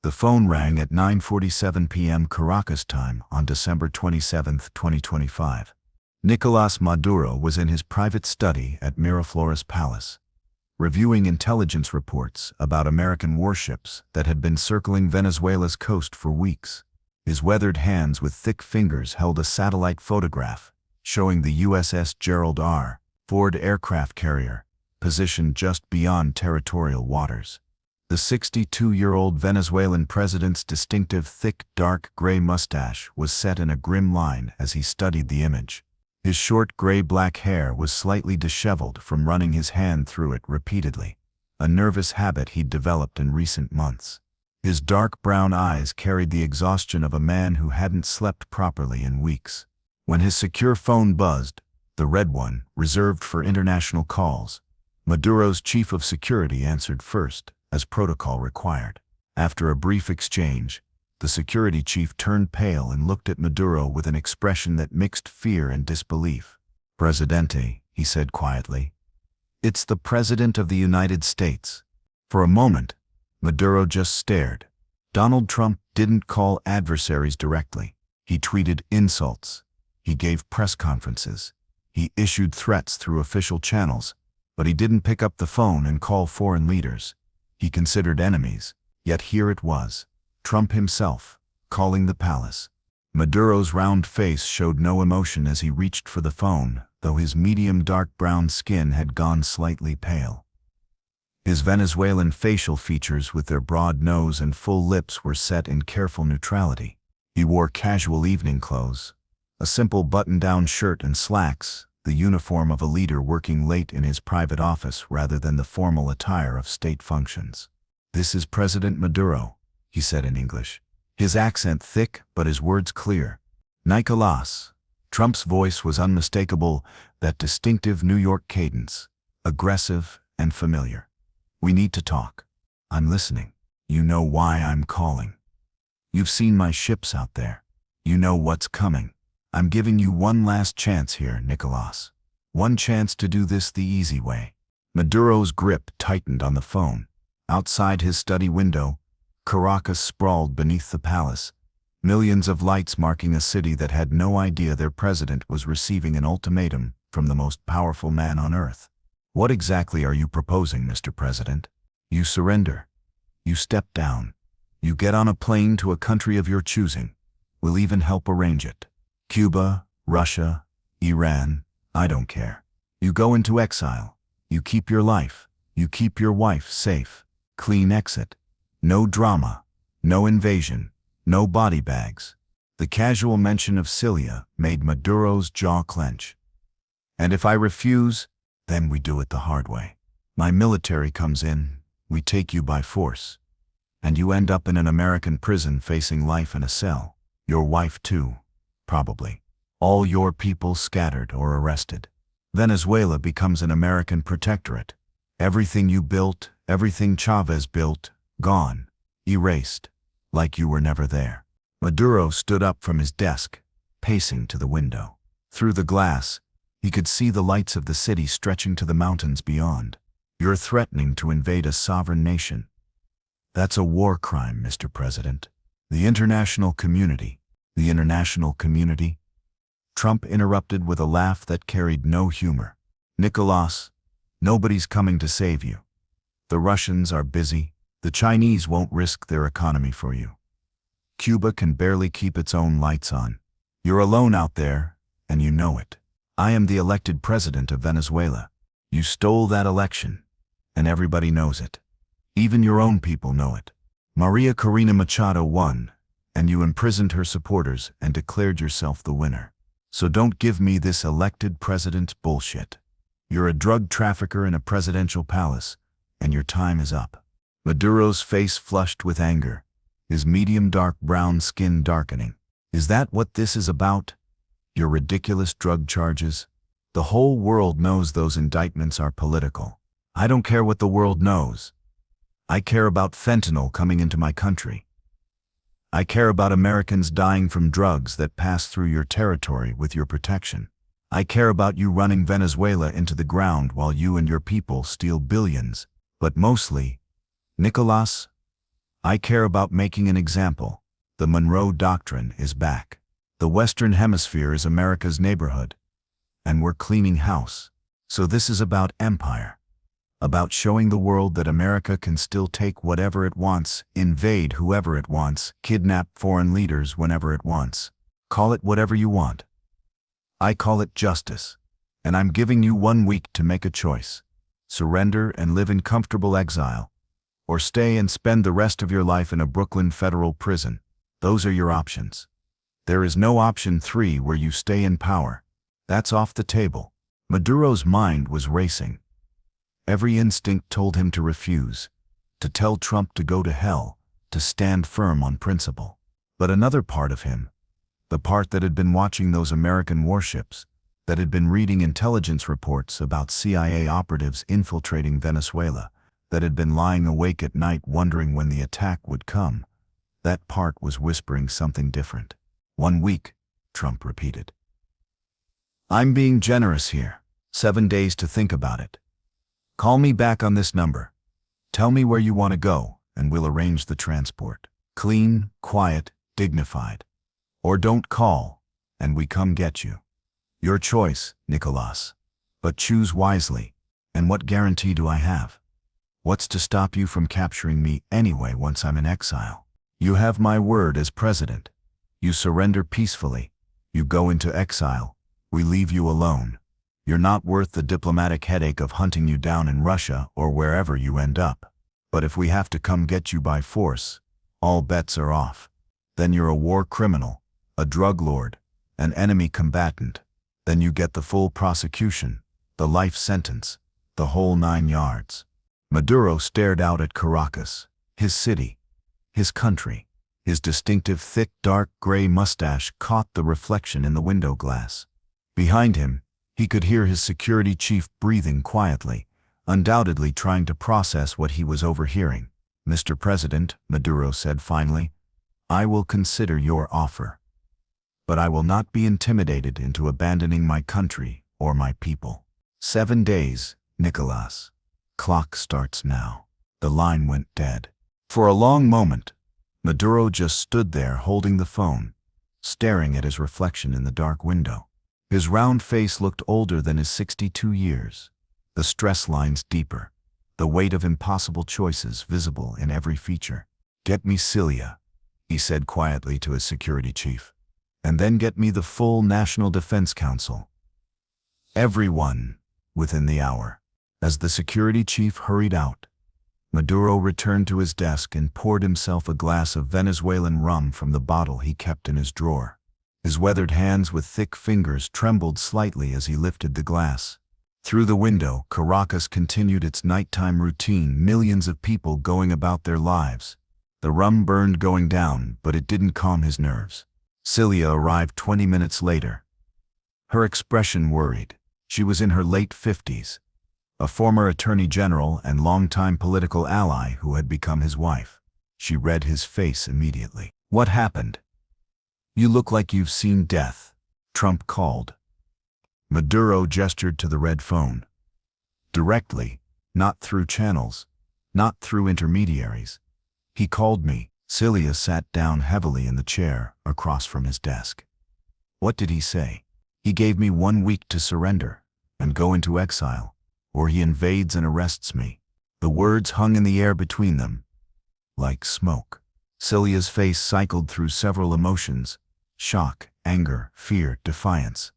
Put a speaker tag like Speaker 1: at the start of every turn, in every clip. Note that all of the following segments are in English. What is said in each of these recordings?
Speaker 1: The phone rang at 9:47 p.m. Caracas time on December 27, 2025. Nicolás Maduro was in his private study at Miraflores Palace, reviewing intelligence reports about American warships that had been circling Venezuela's coast for weeks. His weathered hands with thick fingers held a satellite photograph showing the USS Gerald R. Ford aircraft carrier, positioned just beyond territorial waters. The 62-year-old Venezuelan president's distinctive thick, dark gray mustache was set in a grim line as he studied the image. His short gray-black hair was slightly disheveled from running his hand through it repeatedly, a nervous habit he'd developed in recent months. His dark brown eyes carried the exhaustion of a man who hadn't slept properly in weeks. When his secure phone buzzed, the red one, reserved for international calls, Maduro's chief of security answered first, as protocol required. After a brief exchange, the security chief turned pale and looked at Maduro with an expression that mixed fear and disbelief. "Presidente," he said quietly. "It's the President of the United States." For a moment, Maduro just stared. Donald Trump didn't call adversaries directly. He tweeted insults. He gave press conferences. He issued threats through official channels, but he didn't pick up the phone and call foreign leaders he considered enemies. Yet here it was, Trump himself, calling the palace. Maduro's round face showed no emotion as he reached for the phone, though his medium dark brown skin had gone slightly pale. His Venezuelan facial features with their broad nose and full lips were set in careful neutrality. He wore casual evening clothes, a simple button-down shirt and slacks, the uniform of a leader working late in his private office rather than the formal attire of state functions. "This is President Maduro," he said in English, his accent thick but his words clear. "Nicolás." Trump's voice was unmistakable, that distinctive New York cadence, aggressive and familiar. "We need to talk. I'm listening. You know why I'm calling. You've seen my ships out there. You know what's coming. I'm giving you one last chance here, Nicolás. One chance to do this the easy way." Maduro's grip tightened on the phone. Outside his study window, Caracas sprawled beneath the palace, millions of lights marking a city that had no idea their president was receiving an ultimatum from the most powerful man on earth. "What exactly are you proposing, Mr. President? You surrender. You step down. You get on a plane to a country of your choosing. We'll even help arrange it. Cuba, Russia, Iran, I don't care. You go into exile. You keep your life. You keep your wife safe. Clean exit. No drama. No invasion. No body bags." The casual mention of Cilia made Maduro's jaw clench. "And if I refuse, then we do it the hard way. My military comes in, we take you by force, and you end up in an American prison facing life in a cell. Your wife too. Probably. All your people scattered or arrested. Venezuela becomes an American protectorate. Everything you built, everything Chavez built, gone, erased, like you were never there." Maduro stood up from his desk, pacing to the window. Through the glass, he could see the lights of the city stretching to the mountains beyond. "You're threatening to invade a sovereign nation. That's a war crime, Mr. President. The international community." "The international community?" Trump interrupted with a laugh that carried no humor. "Nicolás, nobody's coming to save you. The Russians are busy. The Chinese won't risk their economy for you. Cuba can barely keep its own lights on. You're alone out there, and you know it. I am the elected president of Venezuela. You stole that election, and everybody knows it. Even your own people know it. Maria Corina Machado won, and you imprisoned her supporters and declared yourself the winner. So don't give me this elected president bullshit. You're a drug trafficker in a presidential palace, and your time is up." Maduro's face flushed with anger, his medium dark brown skin darkening. "Is that what this is about? Your ridiculous drug charges? The whole world knows those indictments are political. I don't care what the world knows. I care about fentanyl coming into my country. I care about Americans dying from drugs that pass through your territory with your protection. I care about you running Venezuela into the ground while you and your people steal billions. But mostly, Nicolás, I care about making an example. The Monroe Doctrine is back. The Western Hemisphere is America's neighborhood. And we're cleaning house. So this is about empire. About showing the world that America can still take whatever it wants, invade whoever it wants, kidnap foreign leaders whenever it wants. Call it whatever you want. I call it justice. And I'm giving you 1 week to make a choice. Surrender and live in comfortable exile. Or stay and spend the rest of your life in a Brooklyn federal prison. Those are your options. There is no option 3 where you stay in power. That's off the table. Maduro's mind was racing. Every instinct told him to refuse, to tell Trump to go to hell, to stand firm on principle. But another part of him, the part that had been watching those American warships, that had been reading intelligence reports about CIA operatives infiltrating Venezuela, that had been lying awake at night wondering when the attack would come, that part was whispering something different. 1 week, Trump repeated. I'm being generous here. 7 days to think about it. Call me back on this number. Tell me where you want to go, and we'll arrange the transport. Clean, quiet, dignified. Or don't call, and we come get you. Your choice, Nicolás. But choose wisely. And what guarantee do I have? What's to stop you from capturing me anyway once I'm in exile? You have my word as president. You surrender peacefully. You go into exile. We leave you alone. You're not worth the diplomatic headache of hunting you down in Russia or wherever you end up. But if we have to come get you by force, all bets are off. Then you're a war criminal, a drug lord, an enemy combatant. Then you get the full prosecution, the life sentence, the whole 9 yards. Maduro stared out at Caracas, his city, his country. His distinctive thick dark gray mustache caught the reflection in the window glass. Behind him, he could hear his security chief breathing quietly, undoubtedly trying to process what he was overhearing. Mr. President, Maduro said finally, I will consider your offer. But I will not be intimidated into abandoning my country or my people. 7 days, Nicolás. Clock starts now. The line went dead. For a long moment, Maduro just stood there holding the phone, staring at his reflection in the dark window. His round face looked older than his 62 years, the stress lines deeper, the weight of impossible choices visible in every feature. Get me Celia, he said quietly to his security chief, and then get me the full National Defense Council. Everyone, within the hour. As the security chief hurried out, Maduro returned to his desk and poured himself a glass of Venezuelan rum from the bottle he kept in his drawer. His weathered hands with thick fingers trembled slightly as he lifted the glass. Through the window, Caracas continued its nighttime routine, millions of people going about their lives. The rum burned going down, but it didn't calm his nerves. Celia arrived 20 minutes later. Her expression worried. She was in her late 50s, a former attorney general and longtime political ally who had become his wife. She read his face immediately. What happened? You look like you've seen death, Trump called. Maduro gestured to the red phone. Directly, not through channels, not through intermediaries. He called me. Celia sat down heavily in the chair across from his desk. What did he say? He gave me 1 week to surrender and go into exile, or he invades and arrests me. The words hung in the air between them, like smoke. Celia's face cycled through several emotions: shock, anger, fear, defiance.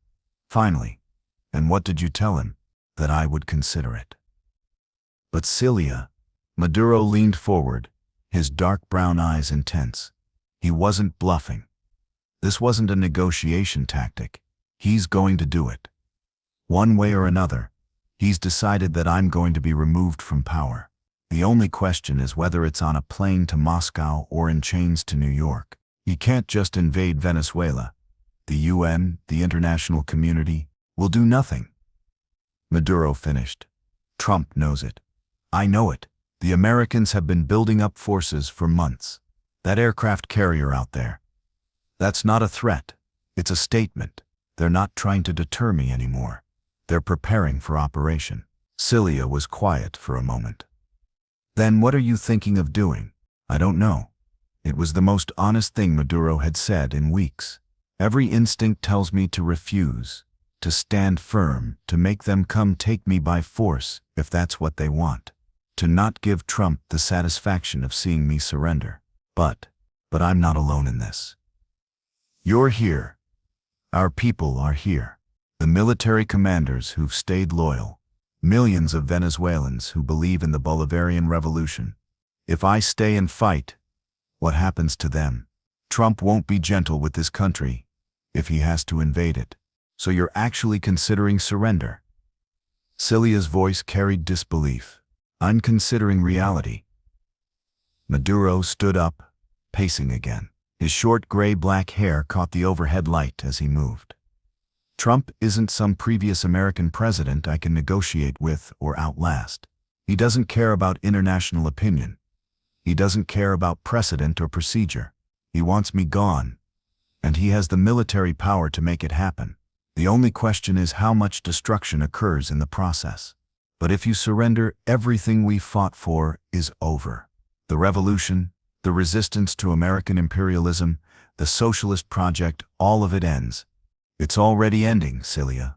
Speaker 1: Finally, and what did you tell him? That I would consider it. But Celia, Maduro leaned forward, his dark brown eyes intense. He wasn't bluffing. This wasn't a negotiation tactic. He's going to do it. One way or another, he's decided that I'm going to be removed from power. The only question is whether it's on a plane to Moscow or in chains to New York. He can't just invade Venezuela. The UN, the international community, will do nothing. Maduro finished. Trump knows it. I know it. The Americans have been building up forces for months. That aircraft carrier out there. That's not a threat. It's a statement. They're not trying to deter me anymore. They're preparing for operation. Celia was quiet for a moment. Then what are you thinking of doing? I don't know. It was the most honest thing Maduro had said in weeks. Every instinct tells me to refuse, to stand firm, to make them come take me by force if that's what they want, to not give Trump the satisfaction of seeing me surrender. But I'm not alone in this. You're here. Our people are here. The military commanders who've stayed loyal. Millions of Venezuelans who believe in the Bolivarian revolution. If I stay and fight, what happens to them? Trump won't be gentle with this country if he has to invade it. So you're actually considering surrender? Celia's voice carried disbelief. I'm considering reality. Maduro stood up, pacing again. His short gray-black hair caught the overhead light as he moved. Trump isn't some previous American president I can negotiate with or outlast. He doesn't care about international opinion. He doesn't care about precedent or procedure. He wants me gone, and he has the military power to make it happen. The only question is how much destruction occurs in the process. But if you surrender, everything we fought for is over. The revolution, the resistance to American imperialism, the socialist project, all of it ends. It's already ending, Celia.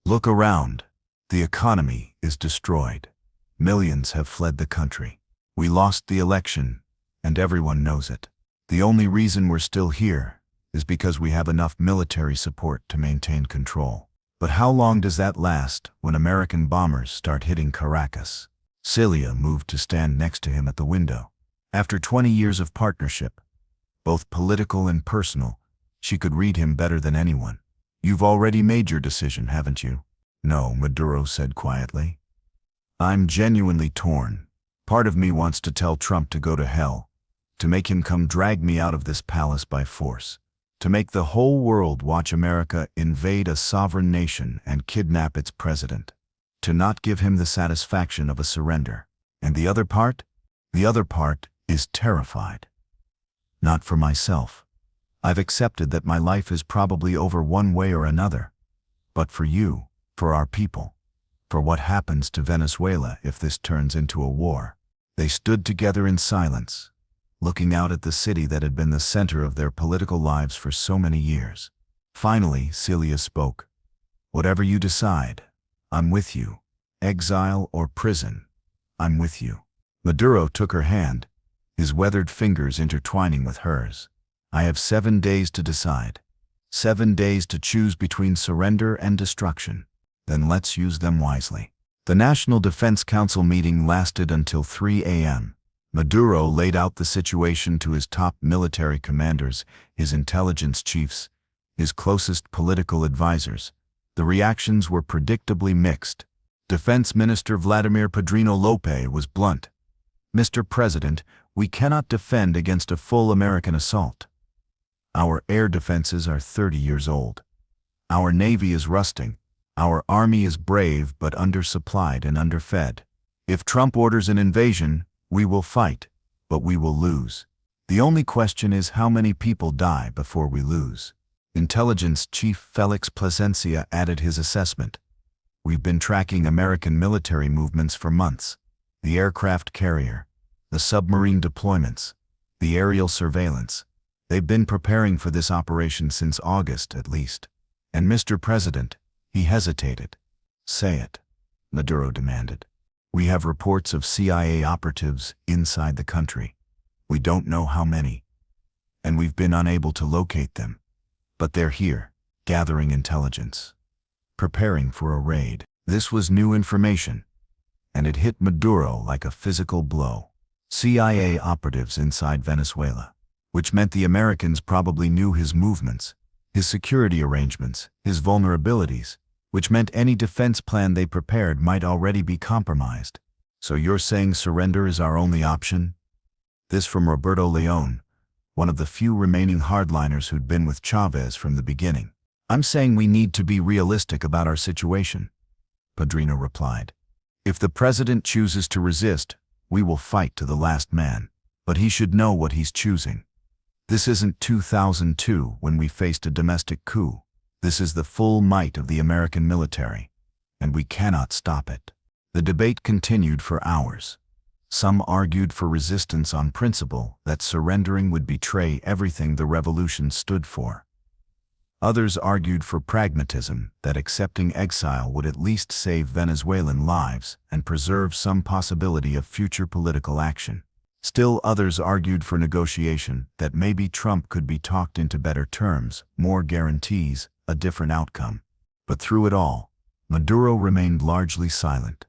Speaker 1: Look around. The economy is destroyed. Millions have fled the country. We lost the election, and everyone knows it. The only reason we're still here is because we have enough military support to maintain control. But how long does that last when American bombers start hitting Caracas? Celia moved to stand next to him at the window. After 20 years of partnership, both political and personal, she could read him better than anyone. You've already made your decision, haven't you? No, Maduro said quietly. I'm genuinely torn. Part of me wants to tell Trump to go to hell, to make him come drag me out of this palace by force, to make the whole world watch America invade a sovereign nation and kidnap its president, to not give him the satisfaction of a surrender. And the other part? The other part is terrified. Not for myself. I've accepted that my life is probably over one way or another. But for you, for our people, for what happens to Venezuela if this turns into a war. They stood together in silence, looking out at the city that had been the center of their political lives for so many years. Finally, Celia spoke. Whatever you decide, I'm with you. Exile or prison, I'm with you. Maduro took her hand, his weathered fingers intertwining with hers. I have 7 days to decide. 7 days to choose between surrender and destruction. Then let's use them wisely. The National Defense Council meeting lasted until 3 a.m. Maduro laid out the situation to his top military commanders, his intelligence chiefs, his closest political advisors. The reactions were predictably mixed. Defense Minister Vladimir Padrino Lopez was blunt. Mr. President, we cannot defend against a full American assault. Our air defenses are 30 years old. Our Navy is rusting. Our Army is brave but undersupplied and underfed. If Trump orders an invasion, we will fight, but we will lose. The only question is how many people die before we lose. Intelligence Chief Felix Plasencia added his assessment. We've been tracking American military movements for months. The aircraft carrier, the submarine deployments, the aerial surveillance. They've been preparing for this operation since August at least. And Mr. President, he hesitated. Say it, Maduro demanded. We have reports of CIA operatives inside the country. We don't know how many, and we've been unable to locate them. But they're here, gathering intelligence, preparing for a raid. This was new information, and it hit Maduro like a physical blow. CIA operatives inside Venezuela, which meant the Americans probably knew his movements, his security arrangements, his vulnerabilities, which meant any defense plan they prepared might already be compromised. So you're saying surrender is our only option? This from Roberto León, one of the few remaining hardliners who'd been with Chavez from the beginning. I'm saying we need to be realistic about our situation, Padrino replied. If the president chooses to resist, we will fight to the last man. But he should know what he's choosing. This isn't 2002 when we faced a domestic coup. This is the full might of the American military, and we cannot stop it. The debate continued for hours. Some argued for resistance on principle, that surrendering would betray everything the revolution stood for. Others argued for pragmatism, that accepting exile would at least save Venezuelan lives and preserve some possibility of future political action. Still others argued for negotiation, that maybe Trump could be talked into better terms, more guarantees, a different outcome. But through it all, Maduro remained largely silent,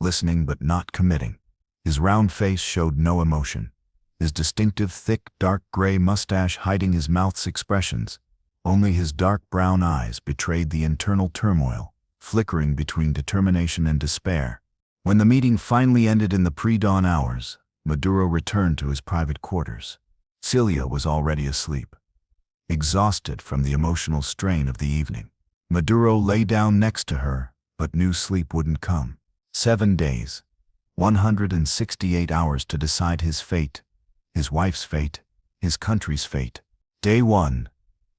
Speaker 1: listening but not committing. His round face showed no emotion, his distinctive thick, dark gray mustache hiding his mouth's expressions. Only his dark brown eyes betrayed the internal turmoil, flickering between determination and despair. When the meeting finally ended in the pre-dawn hours, Maduro returned to his private quarters. Celia was already asleep, exhausted from the emotional strain of the evening. Maduro lay down next to her, but knew sleep wouldn't come. 7 days, 168 hours to decide his fate, his wife's fate, his country's fate. Day 1.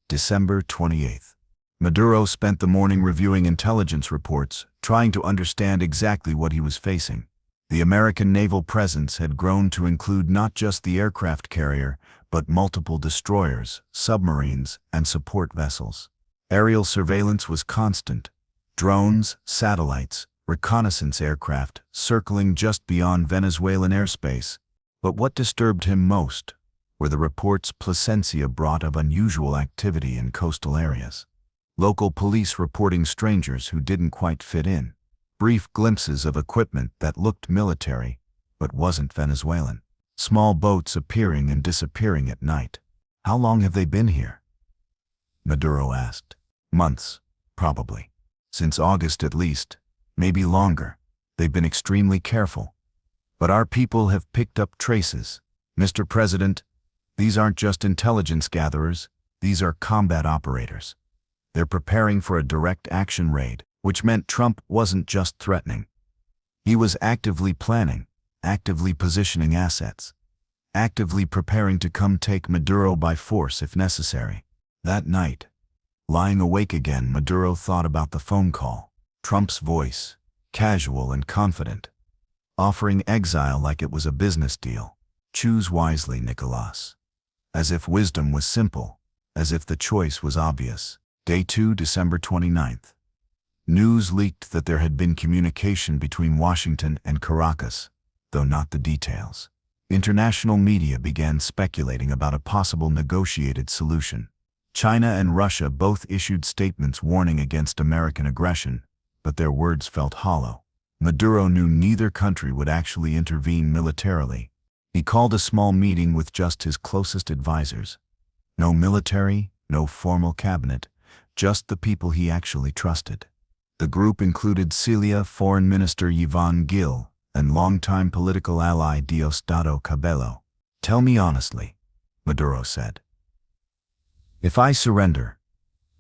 Speaker 1: December 28th. Maduro spent the morning reviewing intelligence reports, trying to understand exactly what he was facing. The American naval presence had grown to include not just the aircraft carrier, but multiple destroyers, submarines, and support vessels. Aerial surveillance was constant. Drones, satellites, reconnaissance aircraft circling just beyond Venezuelan airspace. But what disturbed him most were the reports Plasencia brought of unusual activity in coastal areas. Local police reporting strangers who didn't quite fit in. Brief glimpses of equipment that looked military, but wasn't Venezuelan. Small boats appearing and disappearing at night. How long have they been here? Maduro asked. Months, probably. Since August at least, maybe longer. They've been extremely careful. But our people have picked up traces. Mr. President, these aren't just intelligence gatherers, these are combat operators. They're preparing for a direct action raid, which meant Trump wasn't just threatening. He was actively planning, actively positioning assets, actively preparing to come take Maduro by force if necessary. That night, lying awake again, Maduro thought about the phone call. Trump's voice, casual and confident, offering exile like it was a business deal. Choose wisely, Nicolás. As if wisdom was simple, as if the choice was obvious. Day 2, December 29th. News leaked that there had been communication between Washington and Caracas, though not the details. International media began speculating about a possible negotiated solution. China and Russia both issued statements warning against American aggression, but their words felt hollow. Maduro knew neither country would actually intervene militarily. He called a small meeting with just his closest advisors. No military, no formal cabinet, just the people he actually trusted. The group included Celia, Foreign Minister Yvonne Gil, and longtime political ally Diosdado Cabello. Tell me honestly, Maduro said. If I surrender,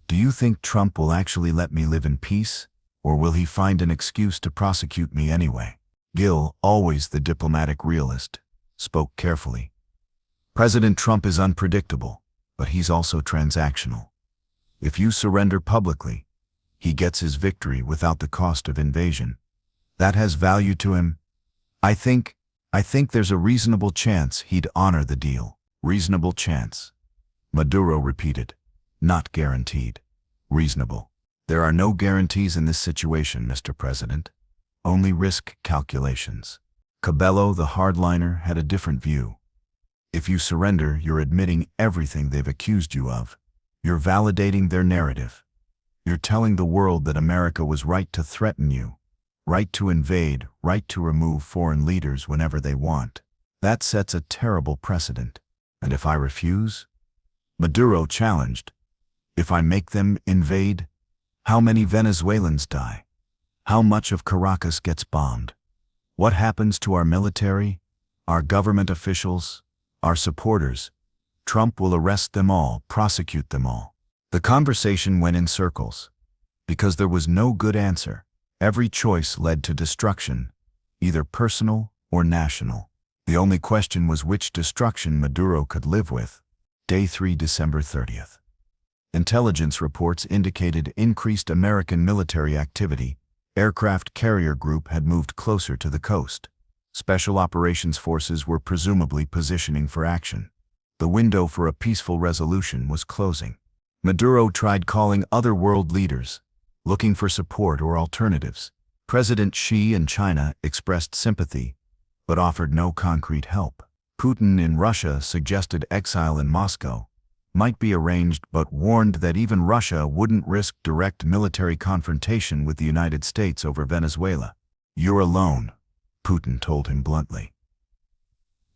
Speaker 1: do you think Trump will actually let me live in peace, or will he find an excuse to prosecute me anyway? Gil, always the diplomatic realist, spoke carefully. President Trump is unpredictable, but he's also transactional. If you surrender publicly, he gets his victory without the cost of invasion. That has value to him. I think there's a reasonable chance he'd honor the deal. Reasonable chance. Maduro repeated. Not guaranteed. Reasonable. There are no guarantees in this situation, Mr. President. Only risk calculations. Cabello, the hardliner, had a different view. If you surrender, you're admitting everything they've accused you of. You're validating their narrative. You're telling the world that America was right to threaten you, right to invade, right to remove foreign leaders whenever they want. That sets a terrible precedent. And if I refuse? Maduro challenged. If I make them invade, how many Venezuelans die? How much of Caracas gets bombed? What happens to our military, our government officials, our supporters? Trump will arrest them all, prosecute them all. The conversation went in circles, because there was no good answer. Every choice led to destruction, either personal or national. The only question was which destruction Maduro could live with. Day 3, December 30th. Intelligence reports indicated increased American military activity. Aircraft carrier group had moved closer to the coast. Special Operations Forces were presumably positioning for action. The window for a peaceful resolution was closing. Maduro tried calling other world leaders, looking for support or alternatives. President Xi in China expressed sympathy, but offered no concrete help. Putin in Russia suggested exile in Moscow might be arranged, but warned that even Russia wouldn't risk direct military confrontation with the United States over Venezuela. "You're alone," Putin told him bluntly.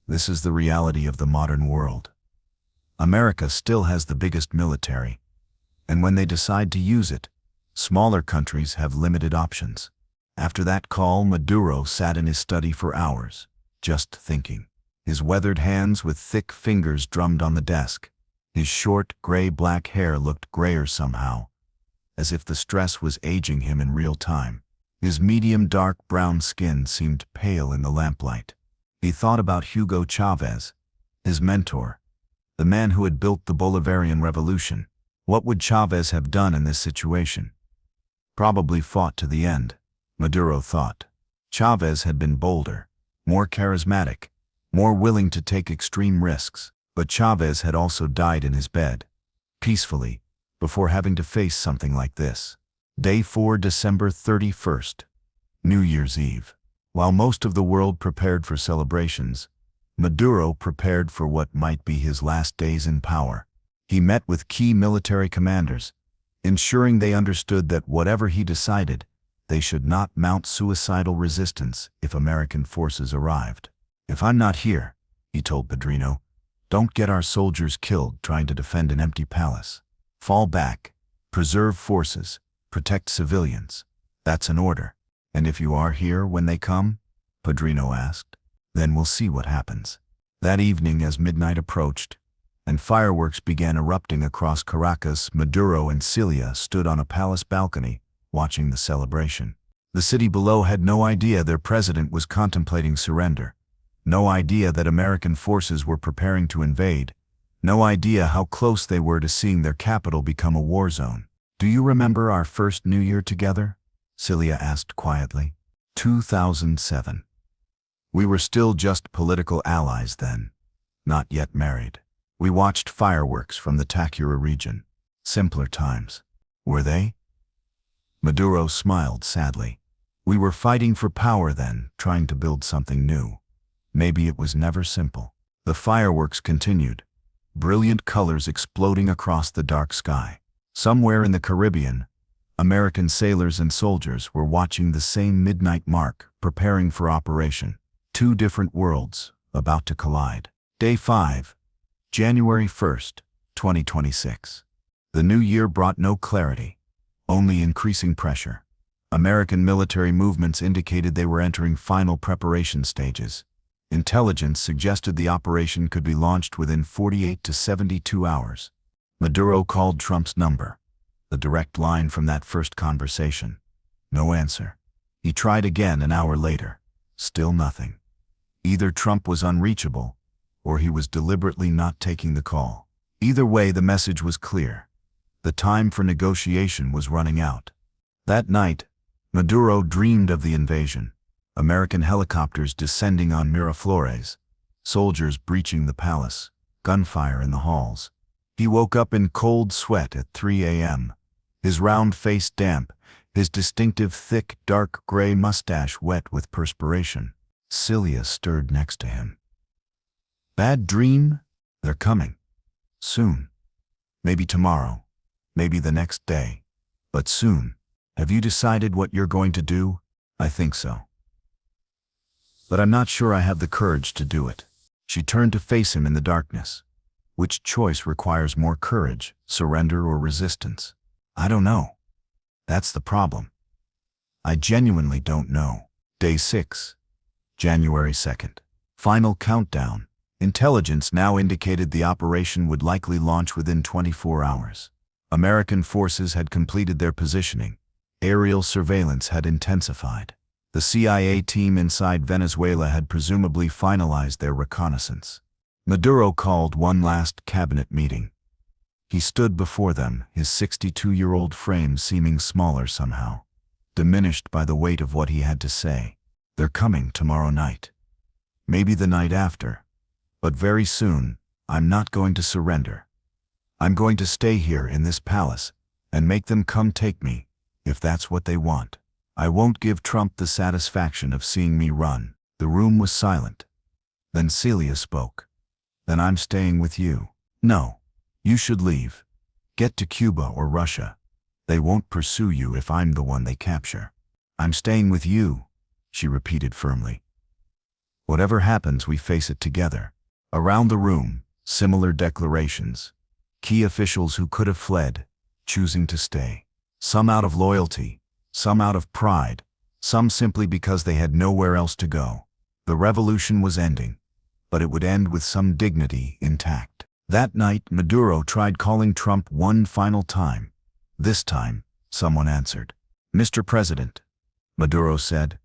Speaker 1: This is the reality of the modern world. America still has the biggest military, and when they decide to use it, smaller countries have limited options. After that call, Maduro sat in his study for hours, just thinking. His weathered hands with thick fingers drummed on the desk. His short, gray-black hair looked grayer somehow, as if the stress was aging him in real time. His medium dark brown skin seemed pale in the lamplight. He thought about Hugo Chavez, his mentor, the man who had built the Bolivarian Revolution. What would Chavez have done in this situation? Probably fought to the end, Maduro thought. Chavez had been bolder, more charismatic, more willing to take extreme risks. But Chavez had also died in his bed, peacefully, before having to face something like this. Day 4, December 31st, New Year's Eve. While most of the world prepared for celebrations, Maduro prepared for what might be his last days in power. He met with key military commanders, ensuring they understood that whatever he decided, they should not mount suicidal resistance if American forces arrived. "If I'm not here," he told Pedrino, "don't get our soldiers killed trying to defend an empty palace. Fall back, preserve forces, protect civilians. That's an order." "And if you are here when they come?" Pedrino asked. "Then we'll see what happens." That evening, as midnight approached, and fireworks began erupting across Caracas, Maduro and Cilia stood on a palace balcony, watching the celebration. The city below had no idea their president was contemplating surrender. No idea that American forces were preparing to invade. No idea how close they were to seeing their capital become a war zone. "Do you remember our first New Year together?" Cilia asked quietly. 2007. We were still just political allies then, not yet married. We watched fireworks from the Takura region. Simpler times. Were they? Maduro smiled sadly. We were fighting for power then, trying to build something new. Maybe it was never simple. The fireworks continued, brilliant colors exploding across the dark sky. Somewhere in the Caribbean, American sailors and soldiers were watching the same midnight mark, preparing for operation. Two different worlds about to collide. Day 5, January 1st, 2026. The new year brought no clarity, only increasing pressure. American military movements indicated they were entering final preparation stages. Intelligence suggested the operation could be launched within 48 to 72 hours. Maduro called Trump's number, the direct line from that first conversation. No answer. He tried again an hour later. Still nothing. Either Trump was unreachable, or he was deliberately not taking the call. Either way, the message was clear. The time for negotiation was running out. That night, Maduro dreamed of the invasion. American helicopters descending on Miraflores, soldiers breaching the palace, gunfire in the halls. He woke up in cold sweat at 3 a.m., his round face damp, his distinctive thick, dark gray mustache wet with perspiration. Cilia stirred next to him. "Bad dream? They're coming. Soon. Maybe tomorrow. Maybe the next day. But soon. Have you decided what you're going to do?" "I think so. But I'm not sure I have the courage to do it." She turned to face him in the darkness. Which choice requires more courage, surrender or resistance? "I don't know. That's the problem. I genuinely don't know." Day 6, January 2nd. Final countdown. Intelligence now indicated the operation would likely launch within 24 hours. American forces had completed their positioning. Aerial surveillance had intensified. The CIA team inside Venezuela had presumably finalized their reconnaissance. Maduro called one last cabinet meeting. He stood before them, his 62-year-old frame seeming smaller somehow, diminished by the weight of what he had to say. "They're coming tomorrow night. maybe the night after. But very soon, I'm not going to surrender. I'm going to stay here in this palace and make them come take me, if that's what they want. I won't give Trump the satisfaction of seeing me run." The room was silent. Then Celia spoke. "Then I'm staying with you." "No. You should leave. Get to Cuba or Russia. They won't pursue you if I'm the one they capture." "I'm staying with you," she repeated firmly. "Whatever happens, we face it together." Around the room, similar declarations. Key officials who could have fled, choosing to stay. Some out of loyalty, some out of pride, some simply because they had nowhere else to go. The revolution was ending, but it would end with some dignity intact. That night, Maduro tried calling Trump one final time. This time, someone answered. "Mr. President," Maduro said,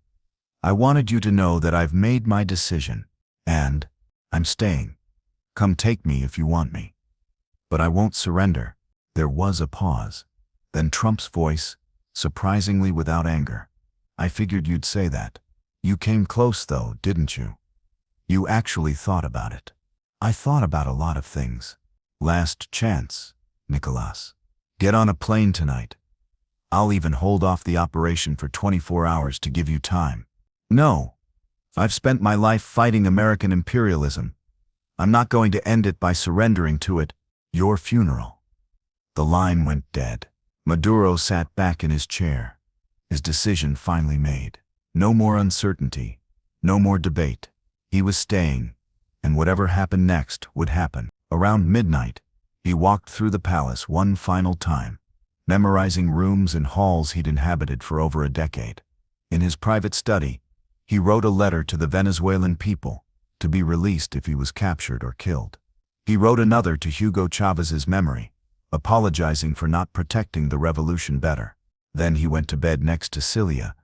Speaker 1: "I wanted you to know that I've made my decision, and I'm staying. Come take me if you want me. But I won't surrender." There was a pause. Then Trump's voice, surprisingly without anger. "I figured you'd say that. You came close though, didn't you? You actually thought about it." "I thought about a lot of things." "Last chance, Nicolás. Get on a plane tonight. I'll even hold off the operation for 24 hours to give you time." "No. I've spent my life fighting American imperialism. I'm not going to end it by surrendering to it." "Your funeral." The line went dead. Maduro sat back in his chair, his decision finally made. No more uncertainty, no more debate. He was staying, and whatever happened next would happen. Around midnight, he walked through the palace one final time, memorizing rooms and halls he'd inhabited for over a decade. In his private study, he wrote a letter to the Venezuelan people, to be released if he was captured or killed. He wrote another to Hugo Chávez's memory, apologizing for not protecting the revolution better. Then he went to bed next to Celia,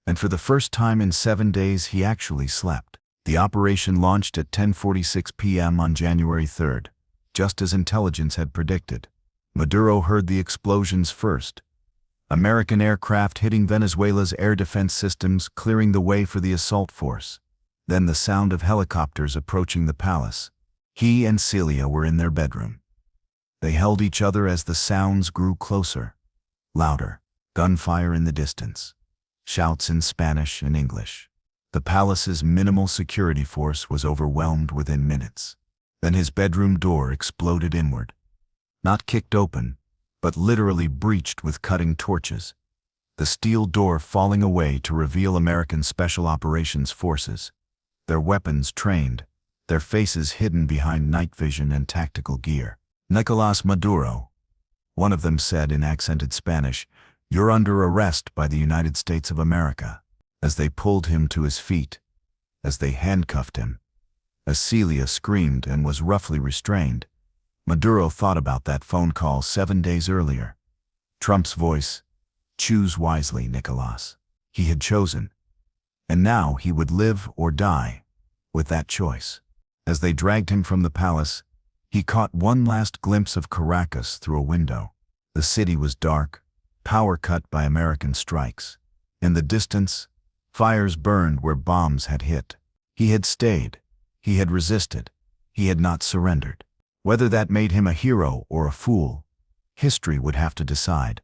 Speaker 1: and for the first time in 7 days he actually slept. The operation launched at 10:46 p.m. on January 3rd, just as intelligence had predicted. Maduro heard the explosions first. American aircraft hitting Venezuela's air defense systems, clearing the way for the assault force. Then the sound of helicopters approaching the palace. He and Celia were in their bedroom. They held each other as the sounds grew closer, louder. Gunfire in the distance. Shouts in Spanish and English. The palace's minimal security force was overwhelmed within minutes. Then his bedroom door exploded inward. Not kicked open, but literally breached with cutting torches. The steel door falling away to reveal American Special Operations Forces. Their weapons trained, their faces hidden behind night vision and tactical gear. "Nicolás Maduro," one of them said in accented Spanish, "You're under arrest by the United States of America." As they pulled him to his feet, as they handcuffed him, as Celia screamed and was roughly restrained, Maduro thought about that phone call 7 days earlier. Trump's voice, "Choose wisely, Nicolás." He had chosen, and now he would live or die with that choice. As they dragged him from the palace, he caught one last glimpse of Caracas through a window. The city was dark, power cut by American strikes. In the distance, fires burned where bombs had hit. He had stayed. He had resisted. He had not surrendered. Whether that made him a hero or a fool, history would have to decide.